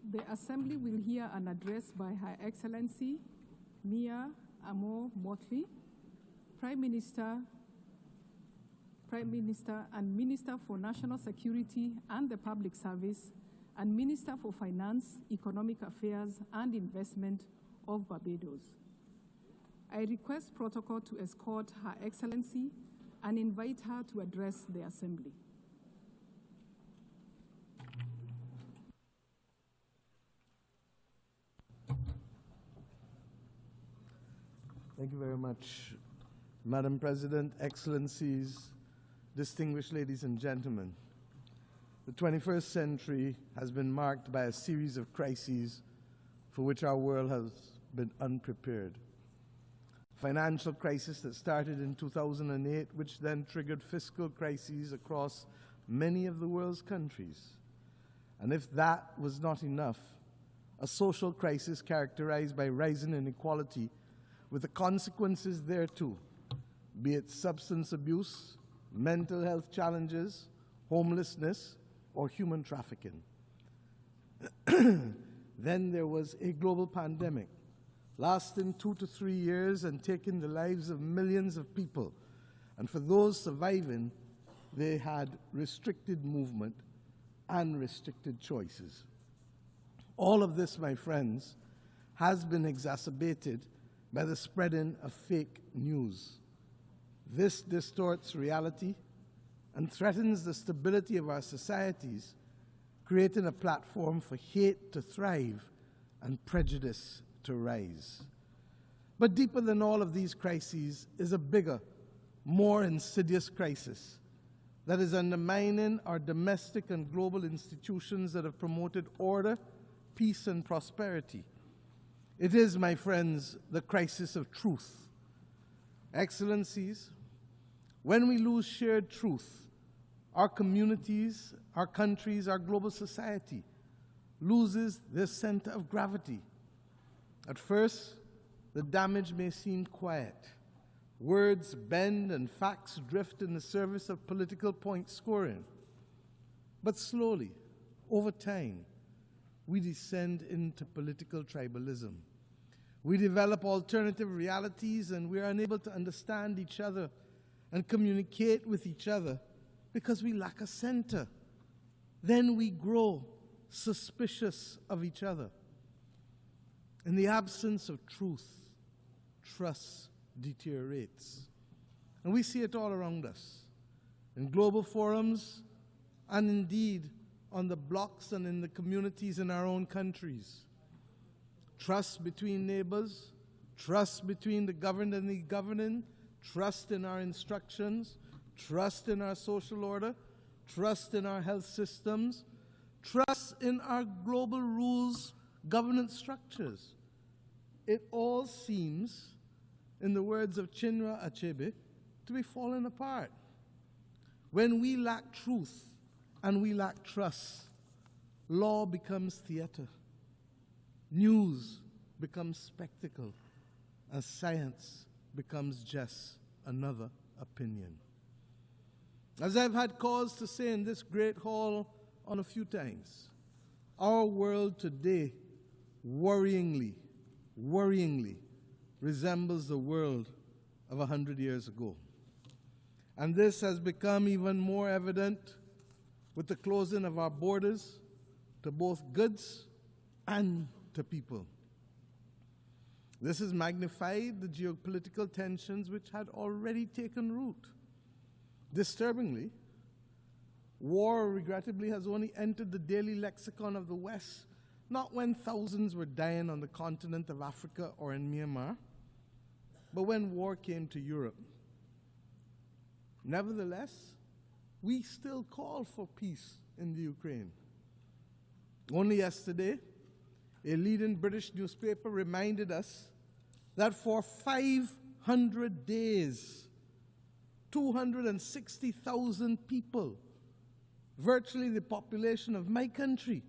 The Assembly will hear an address by Her Excellency Mia Amo Motley, Prime Minister and Minister for National Security and the Public Service, and Minister for Finance, Economic Affairs and Investment of Barbados. I request protocol to escort Her Excellency and invite her to address the Assembly. Thank you very much, Madam President, Excellencies, distinguished ladies and gentlemen. The 21st century has been marked by a series of crises for which our world has been unprepared. Financial crisis that started in 2008, which then triggered fiscal crises across many of the world's countries. And if that was not enough, a social crisis characterized by rising inequality with the consequences thereto, be it substance abuse, mental health challenges, homelessness, or human trafficking. Then there was a global pandemic, lasting 2 to 3 years and taking the lives of millions of people. And for those surviving, they had restricted movement and restricted choices. All of this, my friends, has been exacerbated by the spreading of fake news. This distorts reality and threatens the stability of our societies, creating a platform for hate to thrive and prejudice to rise. But deeper than all of these crises is a bigger, more insidious crisis that is undermining our domestic and global institutions that have promoted order, peace, and prosperity. It is, my friends, the crisis of truth. Excellencies, when we lose shared truth, our communities, our countries, our global society loses their center of gravity. At first, the damage may seem quiet. Words bend and facts drift in the service of political point scoring. But slowly, over time, we descend into political tribalism. We develop alternative realities and we are unable to understand each other and communicate with each other because we lack a center. Then we grow suspicious of each other. In the absence of truth, trust deteriorates. And we see it all around us, in global forums, and indeed on the blocks and in the communities in our own countries. Trust between neighbors, trust between the governed and the governing, trust in our instructions, trust in our social order, trust in our health systems, trust in our global rules, governance structures. It all seems, in the words of Chinua Achebe, to be falling apart. When we lack truth and we lack trust, law becomes theater, news becomes spectacle, and science becomes just another opinion. As I've had cause to say in this great hall on a few times, our world today worryingly resembles the world of 100 years ago. And this has become even more evident with the closing of our borders to both goods and to people. This has magnified the geopolitical tensions which had already taken root. Disturbingly, war, regrettably, has only entered the daily lexicon of the West, not when thousands were dying on the continent of Africa or in Myanmar, but when war came to Europe. Nevertheless, we still call for peace in the Ukraine. Only yesterday, a leading British newspaper reminded us that for 500 days, 260,000 people, virtually the population of my country,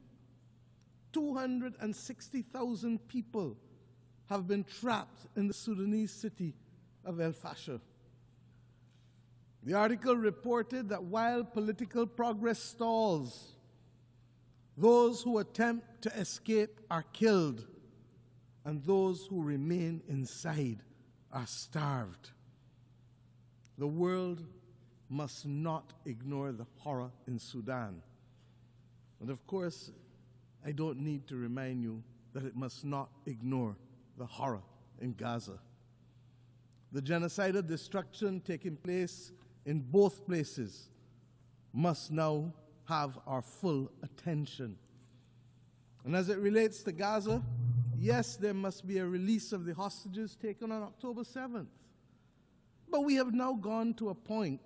260,000 people have been trapped in the Sudanese city of El Fasher. The article reported that while political progress stalls, Those who attempt to escape are killed, and those who remain inside are starved. The world must not ignore the horror in Sudan. And of course, I don't need to remind you that it must not ignore the horror in Gaza. The genocidal destruction taking place in both places must now have our full attention. And as it relates to Gaza, yes, there must be a release of the hostages taken on October 7th. But we have now gone to a point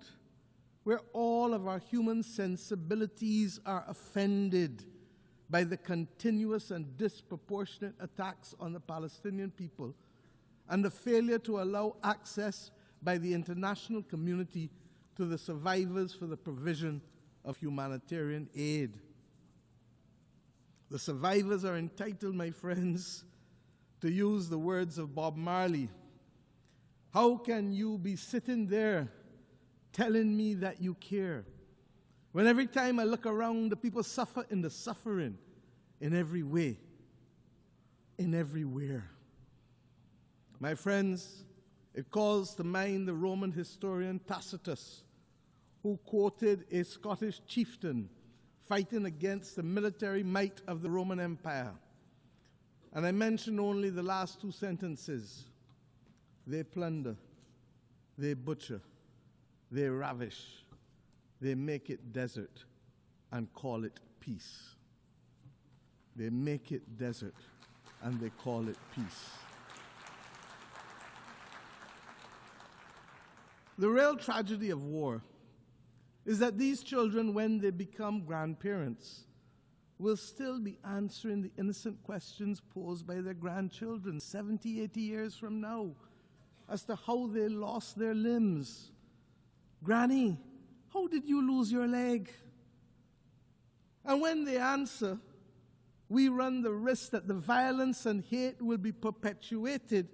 where all of our human sensibilities are offended by the continuous and disproportionate attacks on the Palestinian people and the failure to allow access by the international community to the survivors for the provision of humanitarian aid. The survivors are entitled, my friends, to use the words of Bob Marley. How can you be sitting there telling me that you care, when every time I look around, the people suffer in the suffering in every way, in everywhere? My friends, it calls to mind the Roman historian Tacitus, who quoted a Scottish chieftain fighting against the military might of the Roman Empire. And I mention only the last two sentences. They plunder, they butcher, they ravish, they make it desert and call it peace. They make it desert and they call it peace. The real tragedy of war is that these children, when they become grandparents, will still be answering the innocent questions posed by their grandchildren 70, 80 years from now as to how they lost their limbs. Granny, how did you lose your leg? And when they answer, we run the risk that the violence and hate will be perpetuated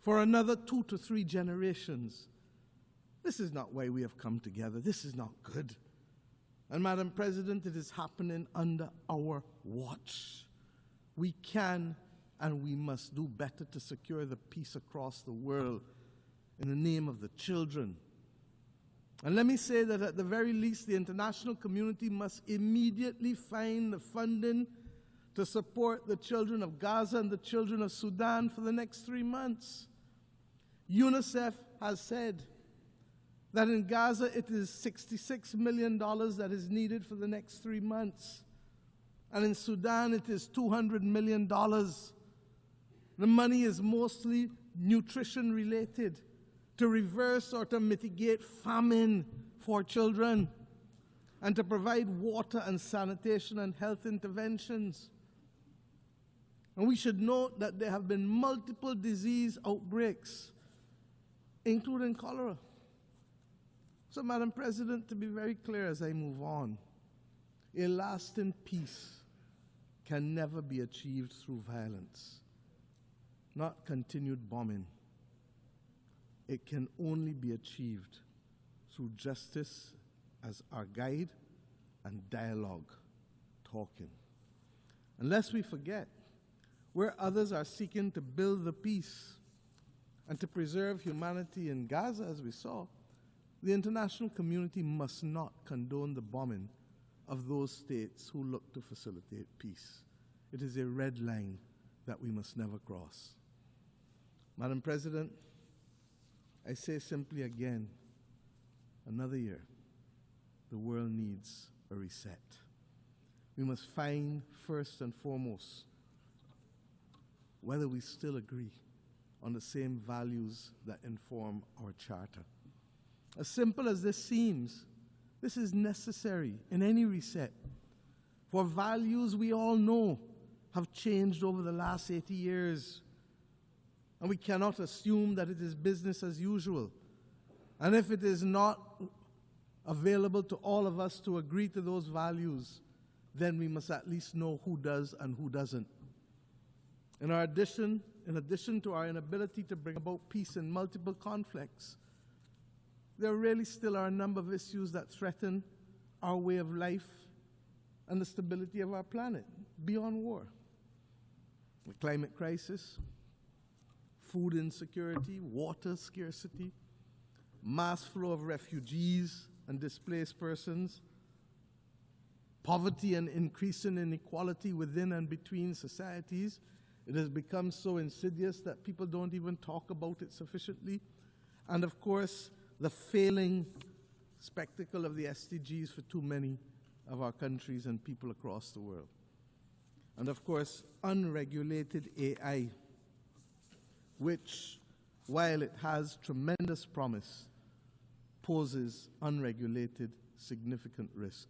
for another 2 to 3 generations. This is not why we have come together. This is not good. And Madam President, it is happening under our watch. We can and we must do better to secure the peace across the world in the name of the children. And let me say that at the very least, the international community must immediately find the funding to support the children of Gaza and the children of Sudan for the next 3 months. UNICEF has said that in Gaza it is $66 million that is needed for the next 3 months. And in Sudan it is $200 million. The money is mostly nutrition related, to reverse or to mitigate famine for children, and to provide water and sanitation and health interventions. And we should note that there have been multiple disease outbreaks, including cholera. So, Madam President, to be very clear as I move on, a lasting peace can never be achieved through violence, not continued bombing. It can only be achieved through justice as our guide and dialogue, talking. And lest we forget, where others are seeking to build the peace and to preserve humanity in Gaza, as we saw, the international community must not condone the bombing of those states who look to facilitate peace. It is a red line that we must never cross. Madam President, I say simply again, another year, the world needs a reset. We must find, first and foremost, whether we still agree on the same values that inform our charter. As simple as this seems, this is necessary in any reset, for values we all know have changed over the last 80 years, and we cannot assume that it is business as usual. And if it is not available to all of us to agree to those values, then we must at least know who does and who doesn't. In addition to our inability to bring about peace in multiple conflicts, there really still are a number of issues that threaten our way of life and the stability of our planet beyond war. The climate crisis, food insecurity, water scarcity, mass flow of refugees and displaced persons, poverty and increasing inequality within and between societies. It has become so insidious that people don't even talk about it sufficiently. And of course, the failing spectacle of the SDGs for too many of our countries and people across the world. And of course, unregulated AI, which, while it has tremendous promise, poses unregulated significant risk.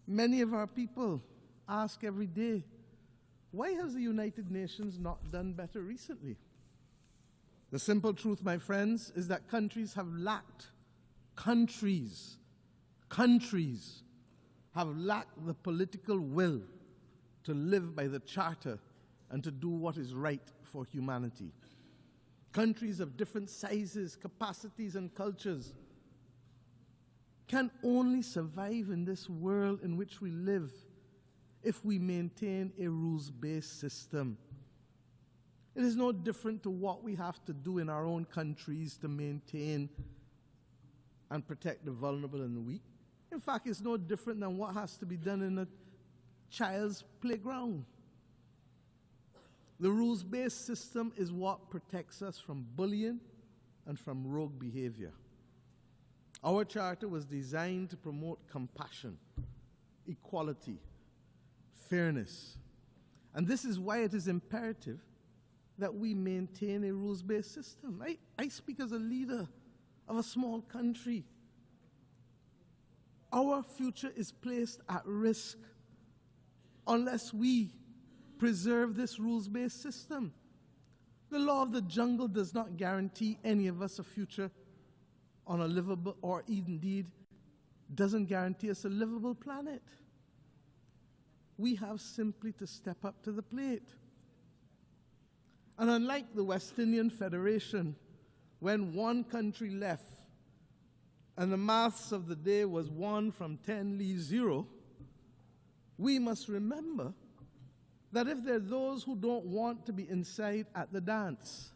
Many of our people ask every day, why has the United Nations not done better recently? The simple truth, my friends, is that countries have lacked the political will to live by the Charter and to do what is right for humanity. Countries of different sizes, capacities, and cultures can only survive in this world in which we live if we maintain a rules-based system. It is no different to what we have to do in our own countries to maintain and protect the vulnerable and the weak. In fact, it's no different than what has to be done in a child's playground. The rules-based system is what protects us from bullying and from rogue behavior. Our charter was designed to promote compassion, equality, fairness. And this is why it is imperative that we maintain a rules-based system. I speak as a leader of a small country. Our future is placed at risk unless we preserve this rules-based system. The law of the jungle does not guarantee any of us a future on a livable, or indeed doesn't guarantee us a livable planet. We have simply to step up to the plate. And unlike the West Indian Federation, when one country left and the maths of the day was 1 from 10 leaves 0, we must remember that if there are those who don't want to be inside at the dance,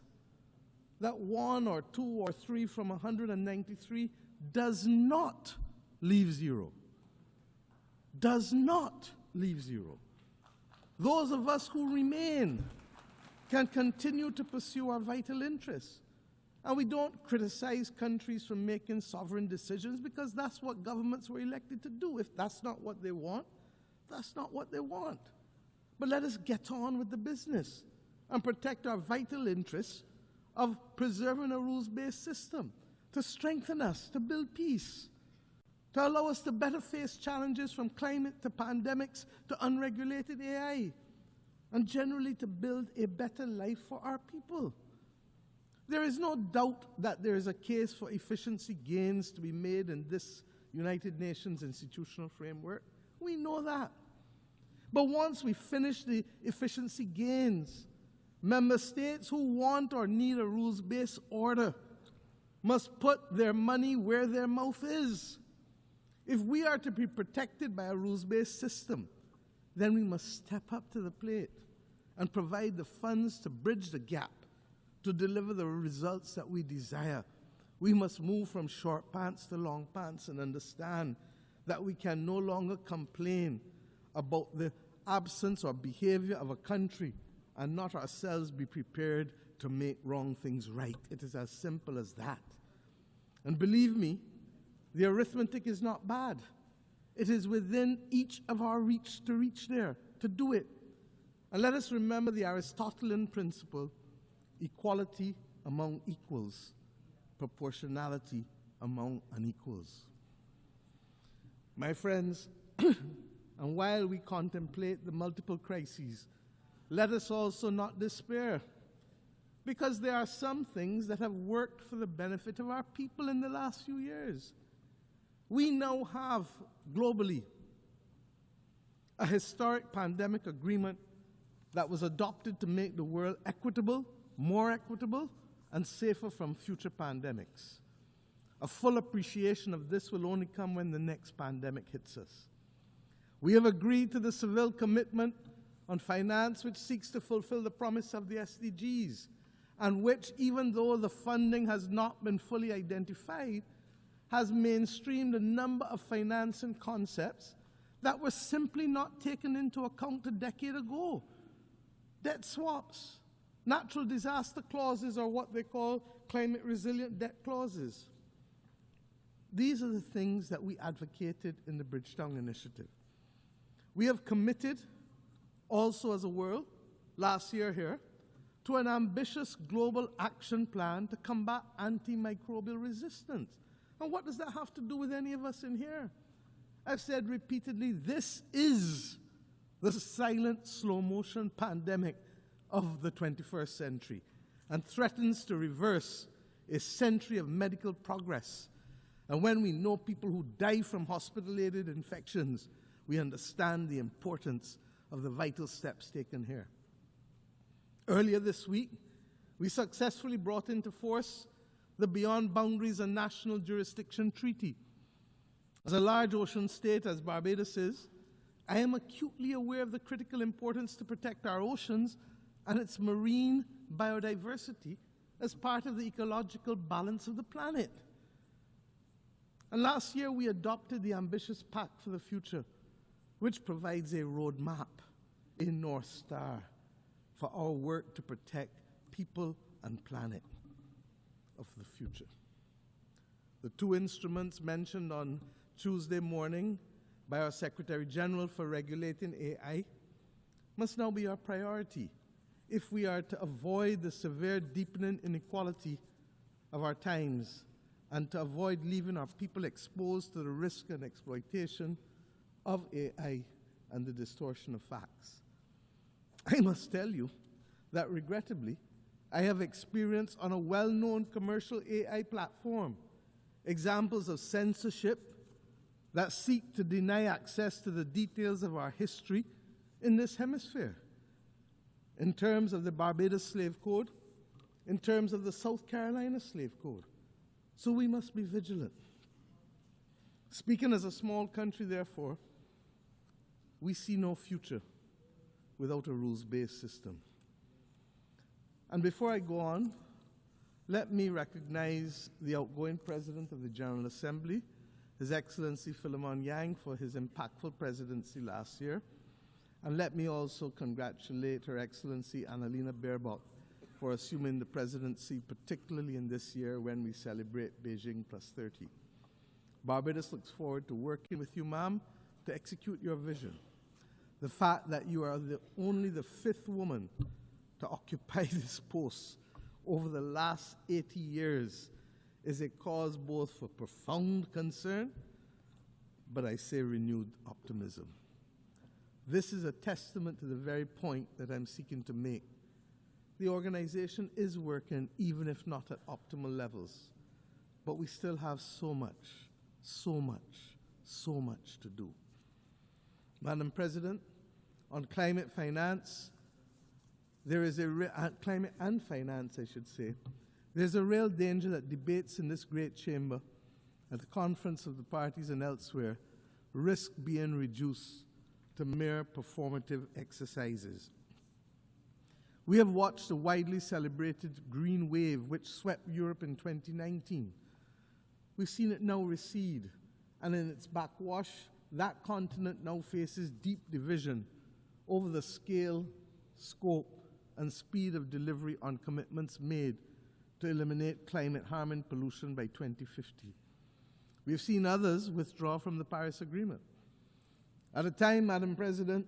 that 1 or 2 or 3 from 193 does not leave 0. Does not leave 0. Those of us who remain can continue to pursue our vital interests. And we don't criticize countries for making sovereign decisions because that's what governments were elected to do. If that's not what they want, that's not what they want. But let us get on with the business and protect our vital interests of preserving a rules-based system, to strengthen us, to build peace, to allow us to better face challenges from climate to pandemics to unregulated AI, and generally to build a better life for our people. There is no doubt that there is a case for efficiency gains to be made in this United Nations institutional framework. We know that. But once we finish the efficiency gains, member states who want or need a rules-based order must put their money where their mouth is. If we are to be protected by a rules-based system, then we must step up to the plate and provide the funds to bridge the gap, to deliver the results that we desire. We must move from short pants to long pants and understand that we can no longer complain about the absence or behavior of a country and not ourselves be prepared to make wrong things right. It is as simple as that. And believe me, the arithmetic is not bad. It is within each of our reach to reach there, to do it. And let us remember the Aristotelian principle: equality among equals, proportionality among unequals. My friends, and while we contemplate the multiple crises, let us also not despair, because there are some things that have worked for the benefit of our people in the last few years. We now have, globally, a historic pandemic agreement that was adopted to make the world equitable, more equitable, and safer from future pandemics. A full appreciation of this will only come when the next pandemic hits us. We have agreed to the Seville Commitment on Finance, which seeks to fulfill the promise of the SDGs, and which, even though the funding has not been fully identified, has mainstreamed a number of financing concepts that were simply not taken into account a decade ago. Debt swaps, natural disaster clauses, or what they call climate resilient debt clauses. These are the things that we advocated in the Bridgetown Initiative. We have committed, also as a world, last year here, to an ambitious global action plan to combat antimicrobial resistance. And what does that have to do with any of us in here? I've said repeatedly, this is the silent, slow-motion pandemic of the 21st century and threatens to reverse a century of medical progress. And when we know people who die from hospital-aided infections, we understand the importance of the vital steps taken here. Earlier this week, we successfully brought into force the Beyond Boundaries and National Jurisdiction Treaty. As a large ocean state, as Barbados is, I am acutely aware of the critical importance to protect our oceans and its marine biodiversity as part of the ecological balance of the planet. And last year, we adopted the ambitious Pact for the Future, which provides a roadmap, a North Star, for our work to protect people and planet of the future. The two instruments mentioned on Tuesday morning by our Secretary General for regulating AI must now be our priority if we are to avoid the severe deepening inequality of our times and to avoid leaving our people exposed to the risk and exploitation of AI and the distortion of facts. I must tell you that regrettably, I have experienced on a well-known commercial AI platform examples of censorship that seek to deny access to the details of our history in this hemisphere, in terms of the Barbados Slave Code, in terms of the South Carolina Slave Code. So we must be vigilant. Speaking as a small country, therefore, we see no future without a rules-based system. And before I go on, let me recognize the outgoing President of the General Assembly, His Excellency Philemon Yang, for his impactful presidency last year. And let me also congratulate Her Excellency Annalena Baerbock for assuming the presidency, particularly in this year when we celebrate Beijing Plus 30. Barbados looks forward to working with you, ma'am, to execute your vision. The fact that you are only the 5th woman to occupy this post over the last 80 years is a cause both for profound concern, but I say renewed optimism. This is a testament to the very point that I'm seeking to make. The organization is working, even if not at optimal levels, but we still have so much to do. Madam President, on climate finance, climate and finance, I should say, there's a real danger that debates in this great chamber, at the conference of the parties and elsewhere, risk being reduced to mere performative exercises. We have watched the widely celebrated green wave which swept Europe in 2019. We've seen it now recede, and in its backwash, that continent now faces deep division over the scale, scope, and speed of delivery on commitments made to eliminate climate-harming pollution by 2050. We've seen others withdraw from the Paris Agreement. At a time, Madam President,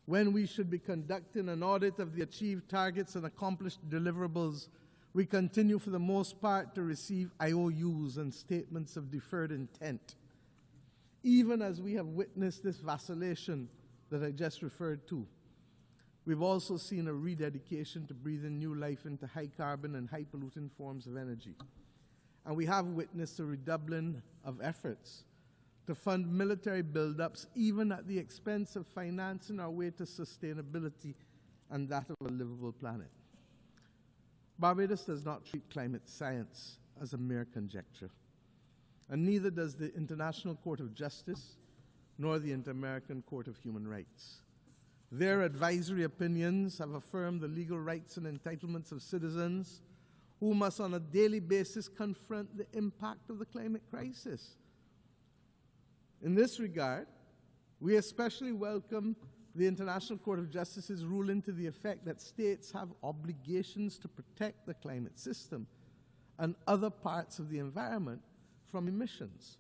when we should be conducting an audit of the achieved targets and accomplished deliverables, we continue for the most part to receive IOUs and statements of deferred intent, even as we have witnessed this vacillation that I just referred to. We've also seen a rededication to breathing new life into high-carbon and high-polluting forms of energy. And we have witnessed a redoubling of efforts to fund military buildups, even at the expense of financing our way to sustainability and that of a livable planet. Barbados does not treat climate science as a mere conjecture, and neither does the International Court of Justice nor the Inter-American Court of Human Rights. Their advisory opinions have affirmed the legal rights and entitlements of citizens who must on a daily basis confront the impact of the climate crisis. In this regard, we especially welcome the International Court of Justice's ruling to the effect that states have obligations to protect the climate system and other parts of the environment from emissions,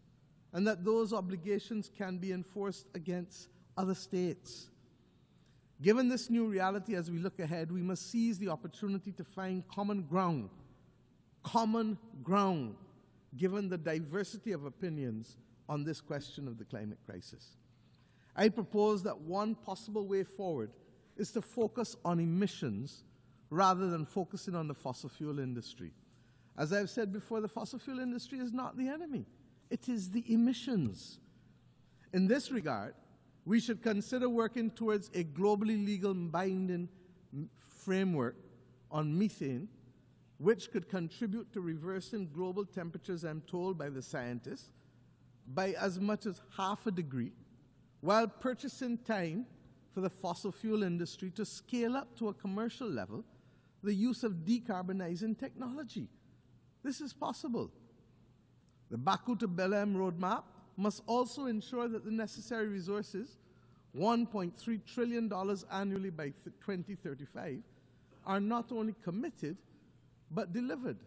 and that those obligations can be enforced against other states. Given this new reality as we look ahead, we must seize the opportunity to find common ground, given the diversity of opinions on this question of the climate crisis. I propose that one possible way forward is to focus on emissions rather than focusing on the fossil fuel industry. As I've said before, the fossil fuel industry is not the enemy. It is the emissions. In this regard, we should consider working towards a globally legal binding framework on methane, which could contribute to reversing global temperatures, I'm told by the scientists, by as much as 0.5 degrees, while purchasing time for the fossil fuel industry to scale up to a commercial level the use of decarbonizing technology. This is possible. The Baku to Belém roadmap must also ensure that the necessary resources, $1.3 trillion annually by 2035, are not only committed, but delivered.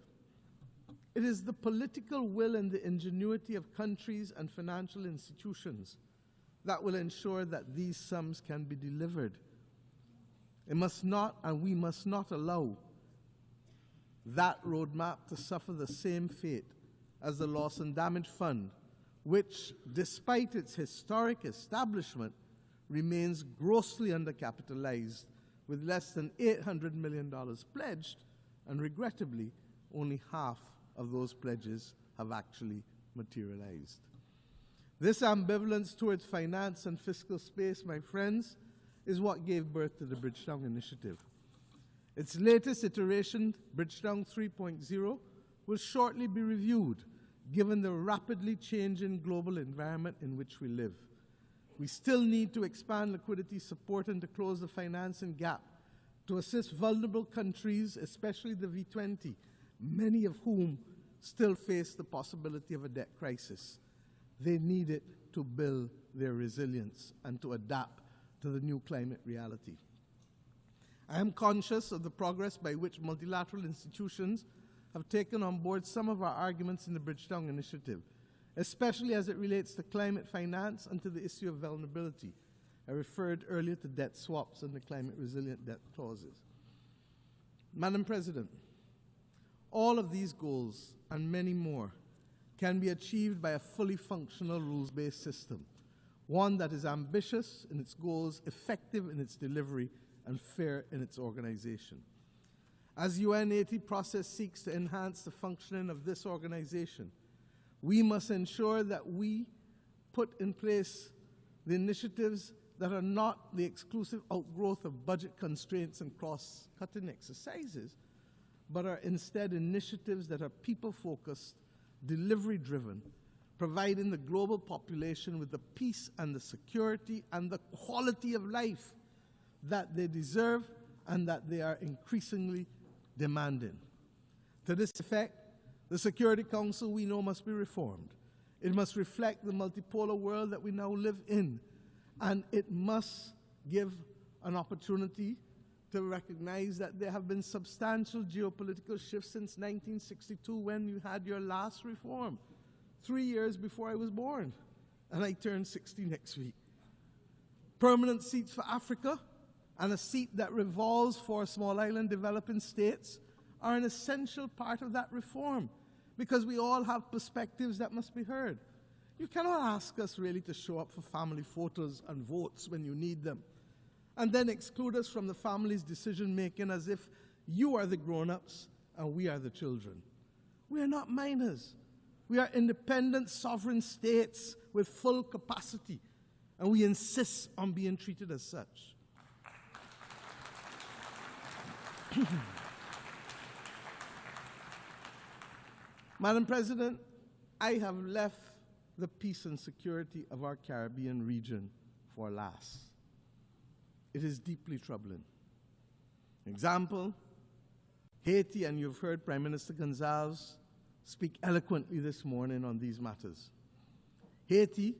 It is the political will and the ingenuity of countries and financial institutions that will ensure that these sums can be delivered. It must not, and we must not allow that roadmap to suffer the same fate as the Loss and Damage Fund, which, despite its historic establishment, remains grossly undercapitalized, with less than $800 million pledged, and regrettably, only half of those pledges have actually materialized. This ambivalence towards finance and fiscal space, my friends, is what gave birth to the Bridgetown Initiative. Its latest iteration, Bridgetown 3.0, will shortly be reviewed, given the rapidly changing global environment in which we live. We still need to expand liquidity support and to close the financing gap to assist vulnerable countries, especially the V20, many of whom still face the possibility of a debt crisis. They need it to build their resilience and to adapt to the new climate reality. I am conscious of the progress by which multilateral institutions have taken on board some of our arguments in the Bridgetown Initiative, especially as it relates to climate finance and to the issue of vulnerability. I referred earlier to debt swaps and the climate resilient debt clauses. Madam President, all of these goals and many more can be achieved by a fully functional rules-based system, one that is ambitious in its goals, effective in its delivery, and fair in its organization. As UN80 process seeks to enhance the functioning of this organization, we must ensure that we put in place the initiatives that are not the exclusive outgrowth of budget constraints and cross-cutting exercises, but are instead initiatives that are people-focused, delivery-driven, providing the global population with the peace and the security and the quality of life that they deserve and that they are increasingly demanding. To this effect, the Security Council, we know, must be reformed. It must reflect the multipolar world that we now live in, and it must give an opportunity to recognize that there have been substantial geopolitical shifts since 1962 when you had your last reform, 3 years before I was born, and I turn 60 next week. Permanent seats for Africa and a seat that revolves for small island developing states are an essential part of that reform because we all have perspectives that must be heard. You cannot ask us really to show up for family photos and votes when you need them, and then exclude us from the family's decision-making as if you are the grown-ups and we are the children. We are not minors. We are independent, sovereign states with full capacity, and we insist on being treated as such. Madam President, I have left the peace and security of our Caribbean region for last. It is deeply troubling. Example, Haiti, and you've heard Prime Minister Gonzalez speak eloquently this morning on these matters. Haiti,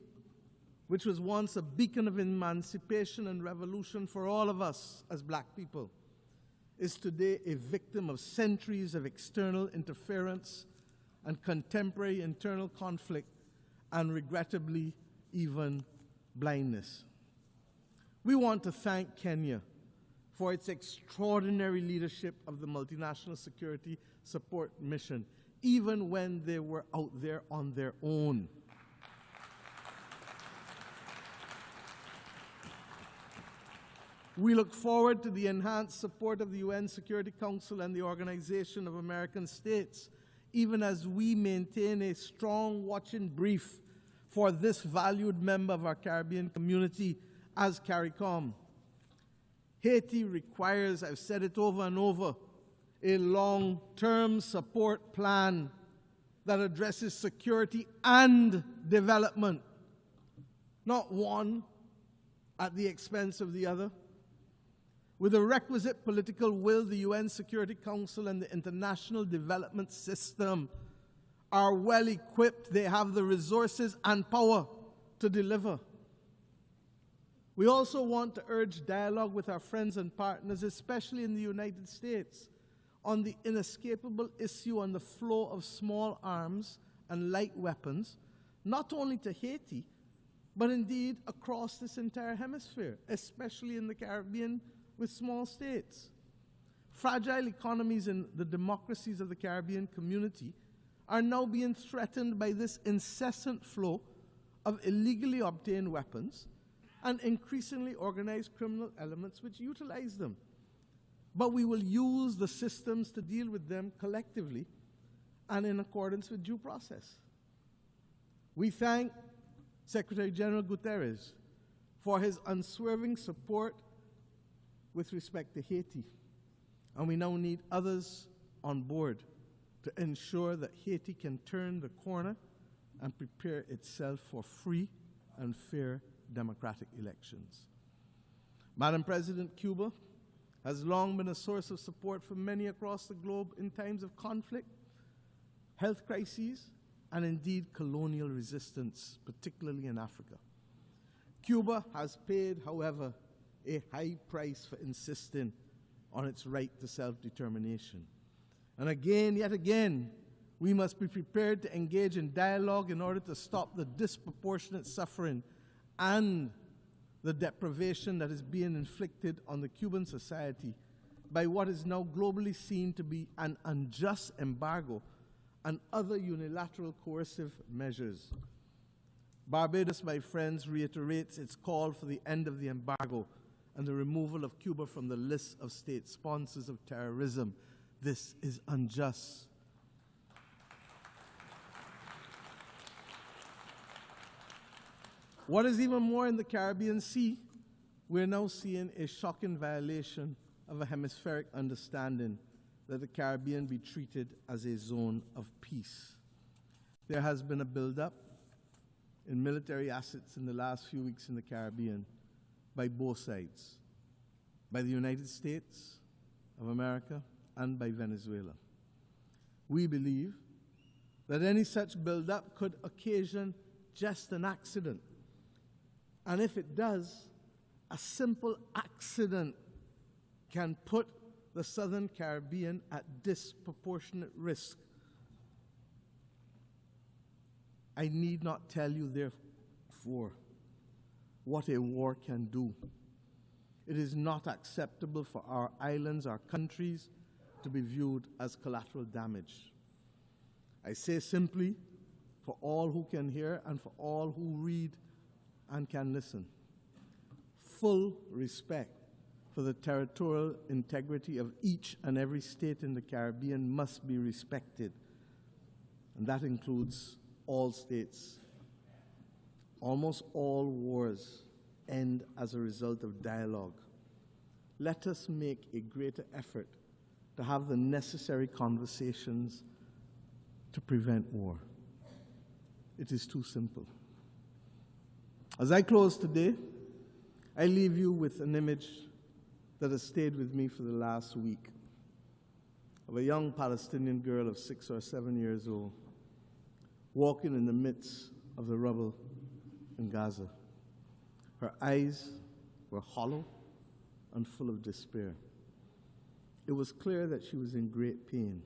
which was once a beacon of emancipation and revolution for all of us as black people, is today a victim of centuries of external interference and contemporary internal conflict, and regrettably, even blindness. We want to thank Kenya for its extraordinary leadership of the Multinational Security Support Mission, even when they were out there on their own. We look forward to the enhanced support of the UN Security Council and the Organization of American States, even as we maintain a strong watching brief for this valued member of our Caribbean community as CARICOM. Haiti requires, I've said it over and over, a long-term support plan that addresses security and development, not one at the expense of the other. With the requisite political will, the UN Security Council and the international development system are well equipped. They have the resources and power to deliver. We also want to urge dialogue with our friends and partners, especially in the United States, on the inescapable issue on the flow of small arms and light weapons, not only to Haiti, but indeed across this entire hemisphere, especially in the Caribbean with small states. Fragile economies in the democracies of the Caribbean community are now being threatened by this incessant flow of illegally obtained weapons and increasingly organized criminal elements which utilize them. But we will use the systems to deal with them collectively and in accordance with due process. We thank Secretary General Guterres for his unswerving support with respect to Haiti, and we now need others on board to ensure that Haiti can turn the corner and prepare itself for free and fair democratic elections. Madam President, Cuba has long been a source of support for many across the globe in times of conflict, health crises, and indeed colonial resistance, particularly in Africa. Cuba has paid, however, a high price for insisting on its right to self-determination. And again, yet again, we must be prepared to engage in dialogue in order to stop the disproportionate suffering and the deprivation that is being inflicted on the Cuban society by what is now globally seen to be an unjust embargo and other unilateral coercive measures. Barbados, my friends, reiterates its call for the end of the embargo and the removal of Cuba from the list of state sponsors of terrorism. This is unjust. What is even more, in the Caribbean Sea, we're now seeing a shocking violation of a hemispheric understanding that the Caribbean be treated as a zone of peace. There has been a buildup in military assets in the last few weeks in the Caribbean by both sides, by the United States of America and by Venezuela. We believe that any such buildup could occasion just an accident. And if it does, a simple accident can put the Southern Caribbean at disproportionate risk. I need not tell you, therefore, what a war can do. It is not acceptable for our islands, our countries, to be viewed as collateral damage. I say simply, for all who can hear and for all who read and can listen, full respect for the territorial integrity of each and every state in the Caribbean must be respected, and that includes all states. Almost all wars end as a result of dialogue. Let us make a greater effort to have the necessary conversations to prevent war. it is too simple. As I close today, I leave you with an image that has stayed with me for the last week of a young Palestinian girl of 6 or 7 years old walking in the midst of the rubble in Gaza. Her eyes were hollow and full of despair. It was clear that she was in great pain,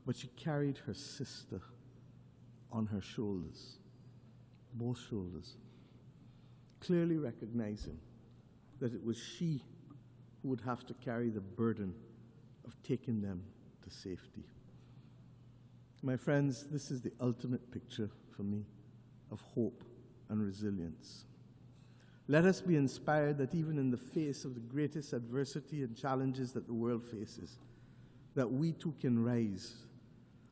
but she carried her sister on her shoulders, both shoulders, clearly recognizing that it was she who would have to carry the burden of taking them to safety. My friends, this is the ultimate picture for me of hope and resilience. Let us be inspired that even in the face of the greatest adversity and challenges that the world faces, that we too can rise.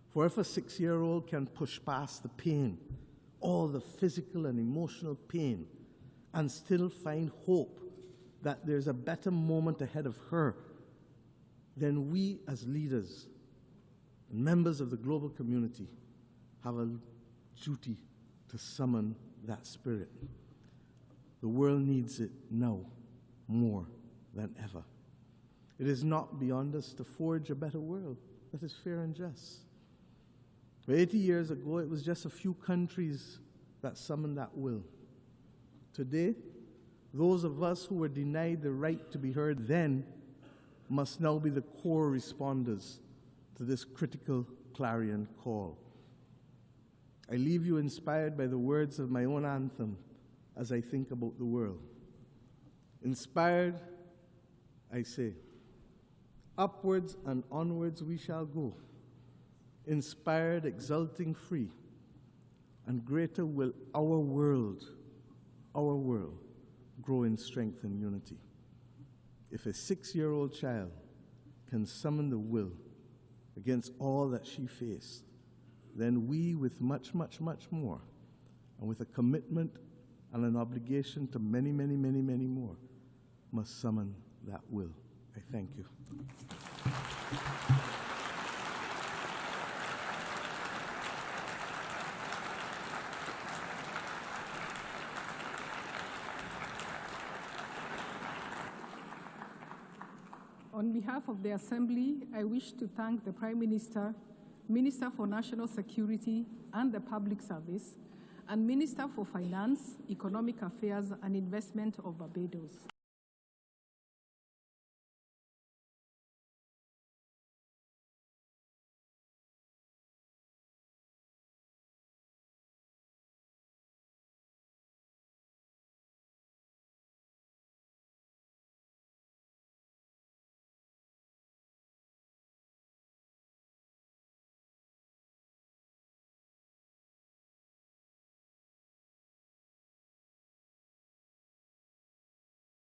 For if a 6-year-old can push past the pain, all the physical and emotional pain, and still find hope that there's a better moment ahead of her, then we as leaders and members of the global community have a duty to summon that spirit. The world needs it now more than ever. It is not beyond us to forge a better world that is fair and just. 80 years ago, it was just a few countries that summoned that will. Today, those of us who were denied the right to be heard then must now be the core responders to this critical clarion call. I leave you inspired by the words of my own anthem as I think about the world. Inspired, I say, upwards and onwards we shall go, inspired, exulting, free, and greater will our world grow in strength and unity. If a 6-year-old child can summon the will against all that she faced, then we, with much, much, much more, and with a commitment and an obligation to many, many, many, many more, must summon that will. I thank you. On behalf of the Assembly, I wish to thank the Prime Minister, Minister for National Security and the Public Service, and Minister for Finance, Economic Affairs and Investment of Barbados.